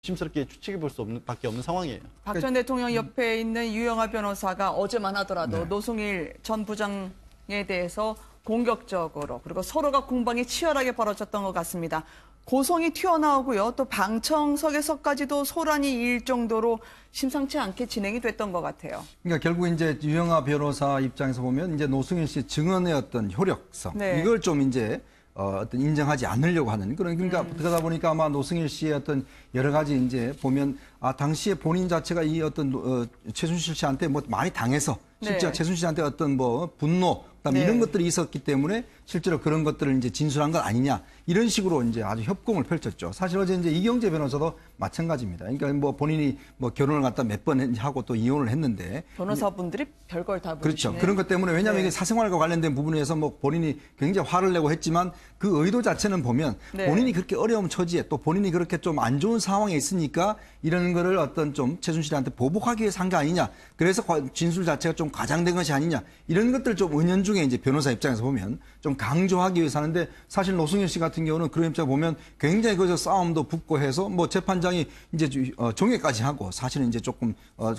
조심스럽게 추측해 볼 수 없는 밖에 없는 상황이에요. 박 전 대통령 옆에 있는 유영하 변호사가 어제만 하더라도 네. 노승일 전 부장에 대해서 공격적으로 그리고 서로가 공방이 치열하게 벌어졌던 것 같습니다. 고성이 튀어나오고요. 또 방청석에서까지도 소란이 일 정도로 심상치 않게 진행이 됐던 것 같아요. 그러니까 결국 이제 유영하 변호사 입장에서 보면 이제 노승일 씨 증언의 어떤 효력성 네. 이걸 좀 이제 어떤 인정하지 않으려고 하는 그러니까 그러다 보니까 아마 노승일 씨의 어떤 여러 가지 이제 보면 당시에 본인 자체가 이 어떤 최순실 씨한테 뭐 많이 당해서 실제로 네. 최순실 씨한테 어떤 뭐 분노 그다음에 네. 이런 것들이 있었기 때문에 실제로 그런 것들을 이제 진술한 것 아니냐 이런 식으로 이제 아주 협공을 펼쳤죠. 사실 어제 이제 이경재 변호사도 마찬가지입니다. 그러니까 뭐 본인이 뭐 결혼을 갖다 몇 번 하고 또 이혼을 했는데 변호사분들이 별걸 다 그렇죠. 부르시네요. 그런 것 때문에 왜냐하면 네. 이게 사생활과 관련된 부분에서 뭐 본인이 굉장히 화를 내고 했지만 그 의도 자체는 보면 네. 본인이 그렇게 어려움 처지에 또 본인이 그렇게 좀 안 좋은 상황에 있으니까 이런 거를 어떤 좀 최순실한테 보복하기 위해서 한 거 아니냐. 그래서 진술 자체가 좀 과장된 것이 아니냐. 이런 것들 좀 은연중에 이제 변호사 입장에서 보면 좀 강조하기 위해서 하는데 사실 노승일 씨 같은 경우는 그런 입장 보면 굉장히 그저 싸움도 붙고 해서 뭐 재판장이 이제 종회까지 하고 사실은 이제 조금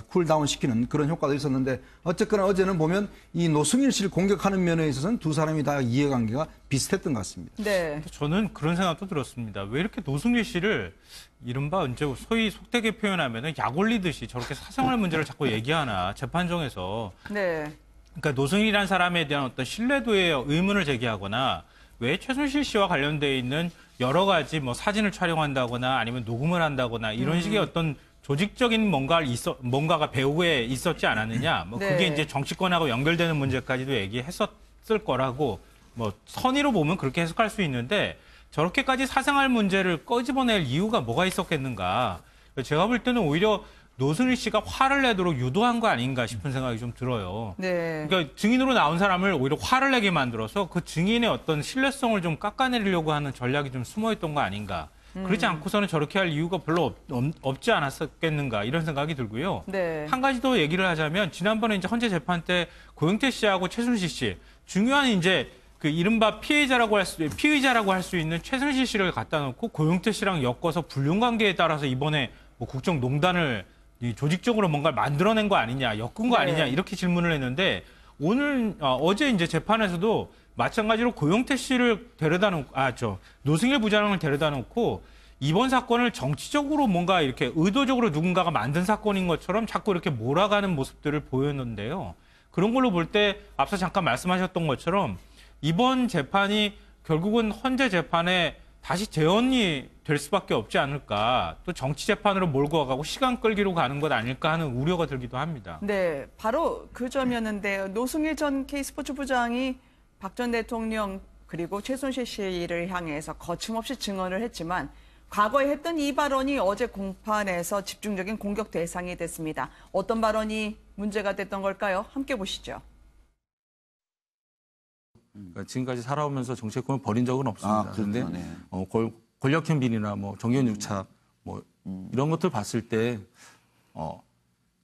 쿨다운 시키는 그런 효과도 있었는데 어쨌거나 어제는 보면 이 노승일 씨를 공격하는 면에 있어서는 두 사람이 다 이해관계가 비슷했던 것 같습니다. 네. 저는 그런 생각도 들었습니다. 왜 이렇게 노승일 씨를 이른바 이제 소위 속되게 표현하면 약 올리듯이 저렇게 사생활 문제를 자꾸 얘기하나 재판정에서. 네. 그러니까 노승일이라는 사람에 대한 어떤 신뢰도에 의문을 제기하거나 왜 최순실 씨와 관련돼 있는 여러 가지 뭐 사진을 촬영한다거나 아니면 녹음을 한다거나 이런 식의 어떤 조직적인 뭔가가 배후에 있었지 않았느냐. 뭐 네. 그게 이제 정치권하고 연결되는 문제까지도 얘기했었을 거라고 뭐 선의로 보면 그렇게 해석할 수 있는데 저렇게까지 사생활 문제를 꺼집어낼 이유가 뭐가 있었겠는가. 제가 볼 때는 오히려 노승일 씨가 화를 내도록 유도한 거 아닌가 싶은 생각이 좀 들어요. 네. 그러니까 증인으로 나온 사람을 오히려 화를 내게 만들어서 그 증인의 어떤 신뢰성을 좀 깎아내리려고 하는 전략이 좀 숨어있던 거 아닌가. 그렇지 않고서는 저렇게 할 이유가 별로 없지 않았겠는가 이런 생각이 들고요. 네. 한 가지 더 얘기를 하자면 지난번에 이제 헌재 재판 때 고영태 씨하고 최순실 씨 중요한 이제 그 이른바 피의자라고 할 수 있는 최순실 씨를 갖다 놓고 고영태 씨랑 엮어서 불륜 관계에 따라서 이번에 뭐 국정농단을 조직적으로 뭔가를 만들어낸 거 아니냐, 엮은 거 네. 아니냐 이렇게 질문을 했는데 어제 이제 재판에서도 마찬가지로 고영태 씨를 데려다 놓고 노승일 부장을 데려다 놓고 이번 사건을 정치적으로 뭔가 이렇게 의도적으로 누군가가 만든 사건인 것처럼 자꾸 이렇게 몰아가는 모습들을 보였는데요. 그런 걸로 볼 때 앞서 잠깐 말씀하셨던 것처럼 이번 재판이 결국은 헌재 재판에 다시 재원이 될 수밖에 없지 않을까. 또 정치 재판으로 몰고 가고 시간 끌기로 가는 것 아닐까 하는 우려가 들기도 합니다. 네, 바로 그 점이었는데요. 노승일 전 K스포츠 부장이 박 전 대통령 그리고 최순실 씨를 향해서 거침없이 증언을 했지만 과거에 했던 이 발언이 어제 공판에서 집중적인 공격 대상이 됐습니다. 어떤 발언이 문제가 됐던 걸까요? 함께 보시죠. 그러니까 지금까지 살아오면서 정치권을 버린 적은 없습니다. 그런데 네. 권력형 비리나 뭐 정견 유착 뭐 이런 것들 봤을 때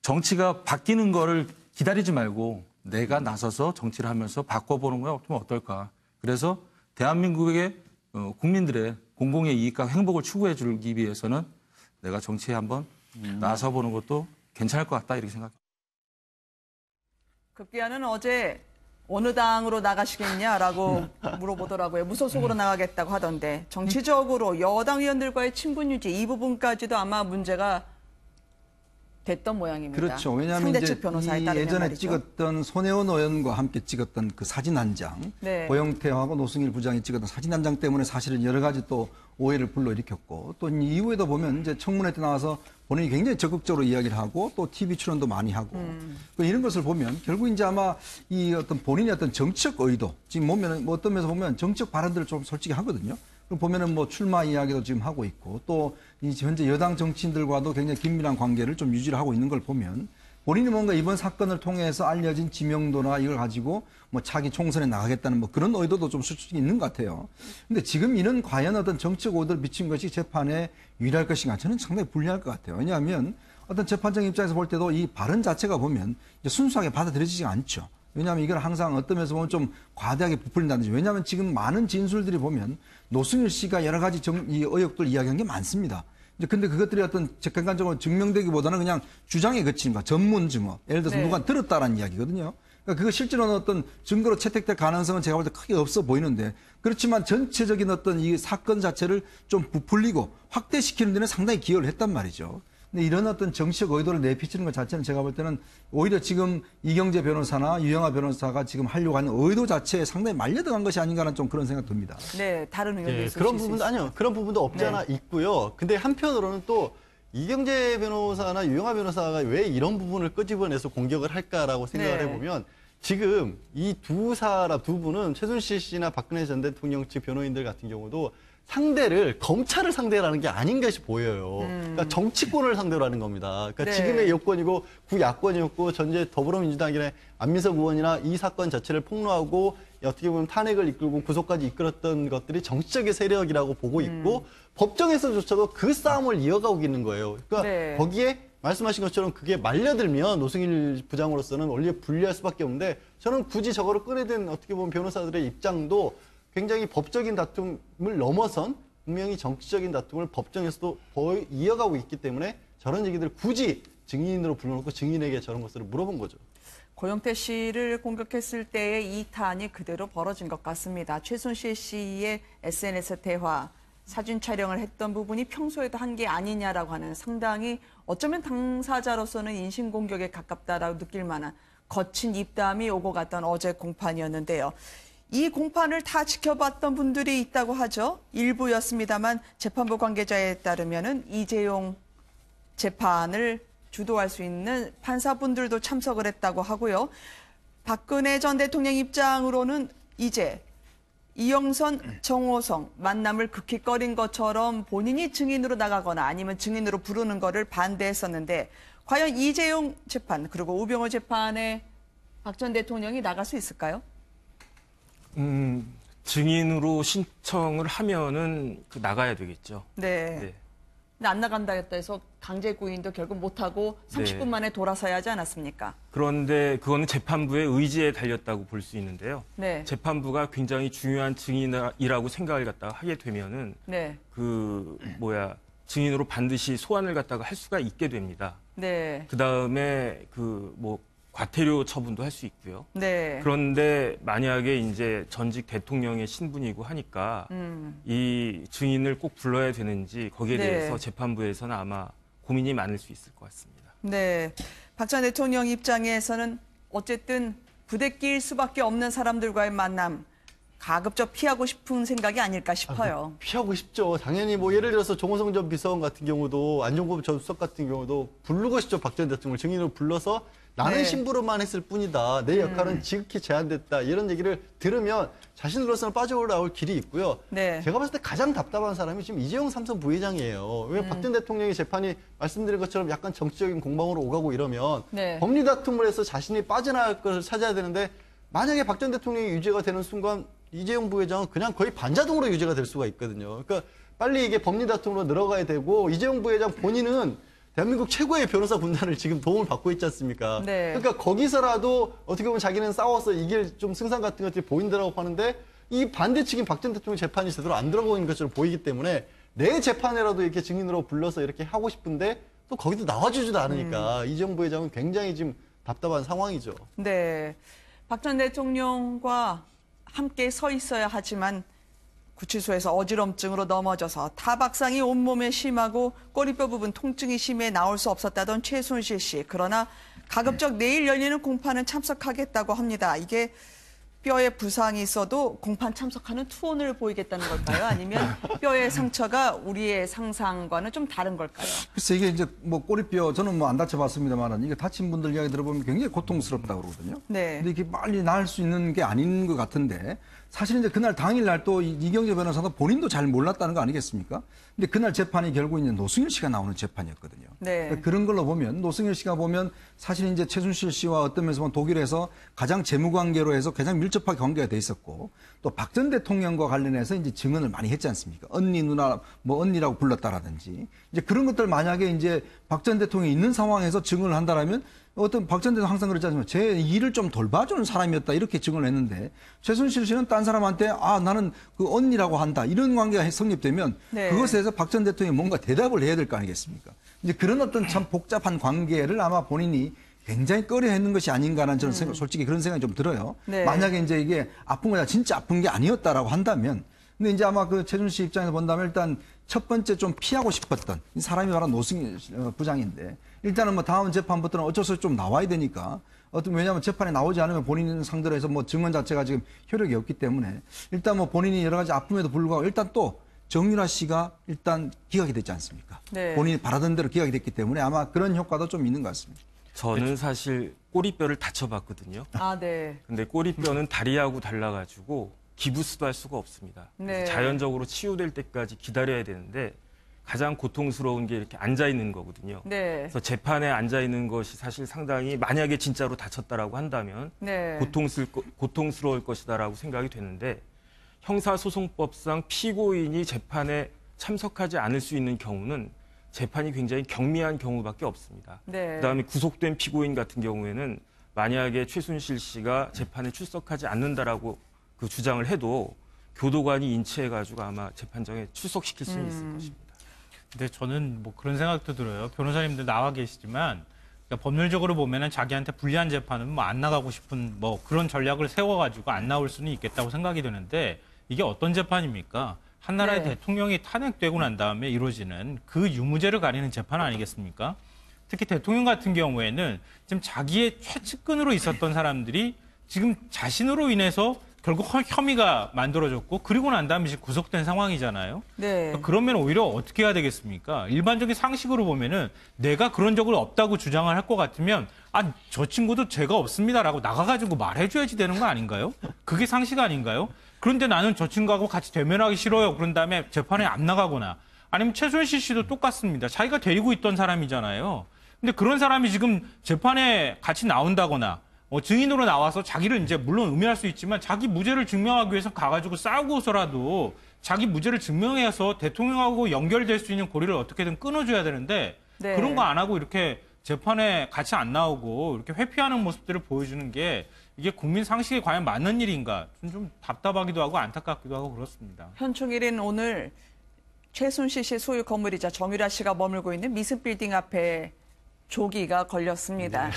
정치가 바뀌는 거를 기다리지 말고 내가 나서서 정치를 하면서 바꿔보는 건 어떨까. 그래서 대한민국의 국민들의 공공의 이익과 행복을 추구해 주기 위해서는 내가 정치에 한번 나서보는 것도 괜찮을 것 같다 이렇게 생각합니다. 급기야는 어제 어느 당으로 나가시겠냐라고 물어보더라고요. 무소속으로 나가겠다고 하던데 정치적으로 여당 의원들과의 친분 유지 이 부분까지도 아마 문제가 됐던 모양입니다. 그렇죠. 왜냐하면 상대 이제 측 변호사에 따르면 예전에 말이죠. 찍었던 손혜원 의원과 함께 찍었던 그 사진 한 장, 네. 고영태하고 노승일 부장이 찍었던 사진 한 장 때문에 사실은 여러 가지 또 오해를 불러일으켰고 또 이후에도 보면 이제 청문회 때 나와서 본인이 굉장히 적극적으로 이야기를 하고 또 TV 출연도 많이 하고 이런 것을 보면 결국 이제 아마 이 어떤 본인의 어떤 정치적 의도 지금 보면은 뭐 어떤 면에서 보면 정치적 발언들을 좀 솔직히 하거든요. 그럼 보면은 뭐 출마 이야기도 지금 하고 있고 또 현재 여당 정치인들과도 굉장히 긴밀한 관계를 좀 유지를 하고 있는 걸 보면 본인이 뭔가 이번 사건을 통해서 알려진 지명도나 이걸 가지고 뭐 차기 총선에 나가겠다는 뭐 그런 의도도 좀 솔직히 있는 것 같아요. 근데 지금 이는 과연 어떤 정치적 오더를 비친 것이 재판에 유리할 것인가 저는 상당히 불리할 것 같아요. 왜냐하면 어떤 재판장 입장에서 볼 때도 이 발언 자체가 보면 이제 순수하게 받아들여지지 않죠. 왜냐하면 이건 항상 어떤 면에서 보면 좀 과대하게 부풀린다든지. 왜냐하면 지금 많은 진술들이 보면 노승일 씨가 여러 가지 이 의혹들 이야기한 게 많습니다. 이제 근데 그것들이 어떤 객관적으로 증명되기보다는 그냥 주장에 그치는 거, 전문 증거. 예를 들어서 네. 누가 들었다라는 이야기거든요. 그러니까 그거 실제로는 어떤 증거로 채택될 가능성은 제가 볼 때 크게 없어 보이는데 그렇지만 전체적인 어떤 이 사건 자체를 좀 부풀리고 확대시키는 데는 상당히 기여를 했단 말이죠. 근데 이런 어떤 정치적 의도를 내비치는 것 자체는 제가 볼 때는 오히려 지금 이경재 변호사나 유영하 변호사가 지금 하려고 하는 의도 자체에 상당히 말려들어간 것이 아닌가라는 좀 그런 생각 듭니다. 네, 다른 의견도 예, 있으실 그런 수 부분도 있습니다. 아니요. 그런 부분도 없지 네. 않아 있고요. 근데 한편으로는 또 이경재 변호사나 유영하 변호사가 왜 이런 부분을 끄집어내서 공격을 할까라고 생각을 네. 해보면 지금 이 두 분은 최순실 씨나 박근혜 전 대통령 측 변호인들 같은 경우도 상대를 검찰을 상대로 하는 게 아닌 것이 보여요. 그러니까 정치권을 상대로 하는 겁니다. 그러니까 네. 지금의 여권이고 구야권이었고 전제 더불어민주당이나 안민석 의원이나 이 사건 자체를 폭로하고 어떻게 보면 탄핵을 이끌고 구속까지 이끌었던 것들이 정치적인 세력이라고 보고 있고 법정에서조차도 그 싸움을 이어가고 있는 거예요. 그러니까 네. 거기에 말씀하신 것처럼 그게 말려들면 노승일 부장으로서는 원래 불리할 수밖에 없는데 저는 굳이 저거를 꺼내든 어떻게 보면 변호사들의 입장도 굉장히 법적인 다툼을 넘어선 분명히 정치적인 다툼을 법정에서도 거의 이어가고 있기 때문에 저런 얘기들을 굳이 증인으로 불러놓고 증인에게 저런 것들을 물어본 거죠. 고영태 씨를 공격했을 때의 이 탄이 그대로 벌어진 것 같습니다. 최순실 씨의 SNS 대화, 사진 촬영을 했던 부분이 평소에도 한 게 아니냐라고 하는 상당히 어쩌면 당사자로서는 인신공격에 가깝다라고 느낄 만한 거친 입담이 오고 갔던 어제 공판이었는데요. 이 공판을 다 지켜봤던 분들이 있다고 하죠. 일부였습니다만 재판부 관계자에 따르면은 이재용 재판을 주도할 수 있는 판사분들도 참석을 했다고 하고요. 박근혜 전 대통령 입장으로는 이제 이영선, 정호성 만남을 극히 꺼린 것처럼 본인이 증인으로 나가거나 아니면 증인으로 부르는 거를 반대했었는데 과연 이재용 재판 그리고 우병우 재판에 박 전 대통령이 나갈 수 있을까요? 증인으로 신청을 하면은 나가야 되겠죠. 네. 네. 근데 안 나간다 했다 해서 강제 구인도 결국 못하고 30분 네. 만에 돌아서야 하지 않았습니까? 그런데 그거는 재판부의 의지에 달렸다고 볼 수 있는데요. 네. 재판부가 굉장히 중요한 증인이라고 생각을 갖다가 하게 되면은 네. 증인으로 반드시 소환을 갖다가 할 수가 있게 됩니다. 네. 그 다음에 과태료 처분도 할 수 있고요. 네. 그런데 만약에 이제 전직 대통령의 신분이고 하니까 이 증인을 꼭 불러야 되는지 거기에 네. 대해서 재판부에서는 아마 고민이 많을 수 있을 것 같습니다. 네. 박 전 대통령 입장에서는 어쨌든 부대낄 수밖에 없는 사람들과의 만남 가급적 피하고 싶은 생각이 아닐까 싶어요. 피하고 싶죠. 당연히 예를 들어서 정호성 전 비서관 같은 경우도 안종범 전 수석 같은 경우도 부르고 싶죠. 박 전 대통령을 증인으로 불러서 나는 네. 심부름만 했을 뿐이다. 내 역할은 지극히 제한됐다. 이런 얘기를 들으면 자신으로서는 빠져나올 길이 있고요. 네. 제가 봤을 때 가장 답답한 사람이 지금 이재용 삼성 부회장이에요. 왜 박 전 대통령의 재판이 말씀드린 것처럼 약간 정치적인 공방으로 오가고 이러면 네. 법리 다툼을 해서 자신이 빠져나갈 것을 찾아야 되는데 만약에 박 전 대통령이 유죄가 되는 순간 이재용 부회장은 그냥 거의 반자동으로 유죄가 될 수가 있거든요. 그러니까 빨리 이게 법리 다툼으로 늘어가야 되고 이재용 부회장 본인은 대한민국 최고의 변호사 군단을 지금 도움을 받고 있지 않습니까? 네. 그러니까 거기서라도 어떻게 보면 자기는 싸워서 이길 좀 승산 같은 것들이 보인다라고 하는데 이 반대측인 박 전 대통령 재판이 제대로 안 들어가고 있는 것처럼 보이기 때문에 내 재판에라도 이렇게 증인으로 불러서 이렇게 하고 싶은데 또 거기도 나와주지도 않으니까 이재용 부회장은 굉장히 지금 답답한 상황이죠. 네. 박 전 대통령과 함께 서 있어야 하지만 구치소에서 어지럼증으로 넘어져서 타박상이 온몸에 심하고 꼬리뼈 부분 통증이 심해 나올 수 없었다던 최순실 씨. 그러나 가급적 내일 열리는 공판은 참석하겠다고 합니다. 이게 뼈에 부상이 있어도 공판 참석하는 투혼을 보이겠다는 걸까요? 아니면 뼈의 상처가 우리의 상상과는 좀 다른 걸까요? 글쎄 이게 이제 꼬리뼈 저는 안 다쳐봤습니다만 이게 다친 분들 이야기 들어보면 굉장히 고통스럽다고 그러거든요. 네. 근데 이게 빨리 나을 수 있는 게 아닌 것 같은데 사실 이제 그날 당일날 또 이경재 변호사도 본인도 잘 몰랐다는 거 아니겠습니까? 근데 그날 재판이 결국 이제 노승일 씨가 나오는 재판이었거든요. 네. 그러니까 그런 걸로 보면 노승일 씨가 보면 사실 이제 최순실 씨와 어떤 면에서 보면 독일에서 가장 재무관계로 해서 가장 밀접 밀접하게 관계가 돼 있었고 또 박 전 대통령과 관련해서 이제 증언을 많이 했지 않습니까? 언니 누나 뭐 언니라고 불렀다라든지 이제 그런 것들 만약에 이제 박 전 대통령이 있는 상황에서 증언을 한다라면 어떤 박 전 대통령 항상 그랬지 않습니까? 제 일을 좀 돌봐주는 사람이었다 이렇게 증언을 했는데 최순실 씨는 딴 사람한테 나는 그 언니라고 한다 이런 관계가 성립되면 네. 그것에 대해서 박 전 대통령이 뭔가 대답을 해야 될 거 아니겠습니까? 이제 그런 어떤 참 복잡한 관계를 아마 본인이 굉장히 꺼려했는 것이 아닌가라는 저는 솔직히 그런 생각이 좀 들어요. 네. 만약에 이제 이게 아픈 거야 진짜 아픈 게 아니었다라고 한다면 근데 이제 아마 그 최순실 씨 입장에서 본다면 일단 첫 번째 좀 피하고 싶었던 이 사람이 바로 노승일 부장인데 일단은 뭐 다음 재판부터는 어쩔 수 없이 좀 나와야 되니까 왜냐하면 재판에 나오지 않으면 본인 상대로 해서 뭐 증언 자체가 지금 효력이 없기 때문에 일단 뭐 본인이 여러 가지 아픔에도 불구하고 일단 또 정유라 씨가 일단 기각이 됐지 않습니까? 네. 본인이 바라던 대로 기각이 됐기 때문에 아마 그런 효과도 좀 있는 것 같습니다. 저는 사실 꼬리뼈를 다쳐봤거든요. 아, 네. 근데 꼬리뼈는 다리하고 달라가지고 기부스도 할 수가 없습니다. 네. 자연적으로 치유될 때까지 기다려야 되는데 가장 고통스러운 게 이렇게 앉아 있는 거거든요. 네. 그래서 재판에 앉아 있는 것이 사실 상당히 만약에 진짜로 다쳤다라고 한다면 네. 고통스러울 것이다라고 생각이 되는데 형사소송법상 피고인이 재판에 참석하지 않을 수 있는 경우는 재판이 굉장히 경미한 경우밖에 없습니다. 네. 그다음에 구속된 피고인 같은 경우에는 만약에 최순실 씨가 재판에 출석하지 않는다라고 그 주장을 해도 교도관이 인치해가지고 아마 재판정에 출석시킬 수는 있을 것입니다. 근데 저는 뭐 그런 생각도 들어요. 변호사님들 나와 계시지만 그러니까 법률적으로 보면은 자기한테 불리한 재판은 뭐 안 나가고 싶은 뭐 그런 전략을 세워가지고 안 나올 수는 있겠다고 생각이 드는데 이게 어떤 재판입니까? 한 나라의 네. 대통령이 탄핵되고 난 다음에 이루어지는 그 유무죄를 가리는 재판 아니겠습니까? 특히 대통령 같은 경우에는 지금 자기의 최측근으로 있었던 사람들이 지금 자신으로 인해서 결국 혐의가 만들어졌고 그리고 난 다음에 지금 구속된 상황이잖아요. 네. 그러면 오히려 어떻게 해야 되겠습니까? 일반적인 상식으로 보면은 내가 그런 적을 없다고 주장을 할 것 같으면 저 친구도 죄가 없습니다라고 나가가지고 말해줘야지 되는 거 아닌가요? 그게 상식 아닌가요? 그런데 나는 저 친구하고 같이 대면하기 싫어요. 그런 다음에 재판에 안 나가거나 아니면 최순실 씨도 똑같습니다. 자기가 데리고 있던 사람이잖아요. 근데 그런 사람이 지금 재판에 같이 나온다거나 증인으로 나와서 자기를 이제 물론 음해할 수 있지만 자기 무죄를 증명하기 위해서 가가지고 싸우고서라도 자기 무죄를 증명해서 대통령하고 연결될 수 있는 고리를 어떻게든 끊어줘야 되는데 네. 그런 거 안 하고 이렇게 재판에 같이 안 나오고 이렇게 회피하는 모습들을 보여주는 게 이게 국민 상식에 과연 맞는 일인가 좀 답답하기도 하고 안타깝기도 하고 그렇습니다. 현충일인 오늘 최순실 씨 소유 건물이자 정유라 씨가 머물고 있는 미스 빌딩 앞에 조기가 걸렸습니다.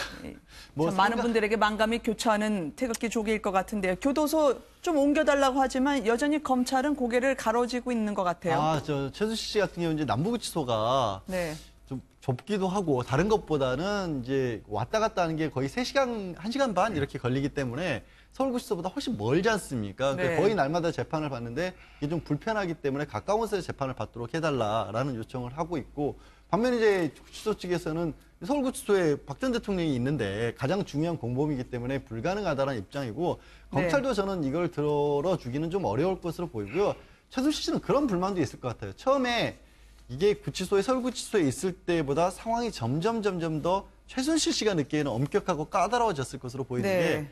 뭐 참 많은 분들에게 만감이 교차하는 태극기 조기일 것 같은데요. 교도소 좀 옮겨달라고 하지만 여전히 검찰은 고개를 가로쥐고 있는 것 같아요. 저 최순실 씨 같은 경우 이제 남부구치소가 네. 좀 좁기도 하고 다른 것보다는 이제 왔다 갔다 하는 게 거의 3시간, 1시간 반 이렇게 걸리기 때문에 서울구치소보다 훨씬 멀지 않습니까? 그러니까 네. 거의 날마다 재판을 받는데 이게 좀 불편하기 때문에 가까운 곳에서 재판을 받도록 해달라라는 요청을 하고 있고 반면에 이제 구치소 측에서는 서울구치소에 박 전 대통령이 있는데 가장 중요한 공범이기 때문에 불가능하다는 입장이고 검찰도 저는 이걸 들어주기는 좀 어려울 것으로 보이고요. 최순실 씨는 그런 불만도 있을 것 같아요. 처음에 이게 서울구치소에 있을 때보다 상황이 점점 더 최순실 씨가 느끼기에는 엄격하고 까다로워졌을 것으로 보이는 네. 게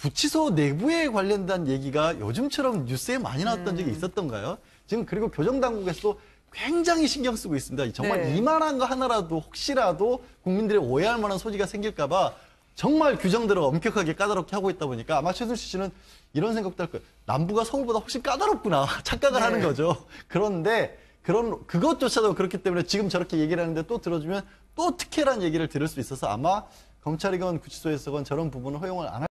구치소 내부에 관련된 얘기가 요즘처럼 뉴스에 많이 나왔던 적이 있었던가요? 지금 그리고 교정당국에서도 굉장히 신경 쓰고 있습니다. 정말 네. 이만한 거 하나라도 혹시라도 국민들이 오해할 만한 소지가 생길까 봐 정말 규정대로 엄격하게 까다롭게 하고 있다 보니까 아마 최순실 씨는 이런 생각도 할 거예요. 남부가 서울보다 훨씬 까다롭구나 착각을 네. 하는 거죠. 그런데 그것조차도 그렇기 때문에 지금 저렇게 얘기를 하는데 또 들어주면 또 특혜란 얘기를 들을 수 있어서 아마 검찰이건 구치소에서건 저런 부분은 허용을 안 할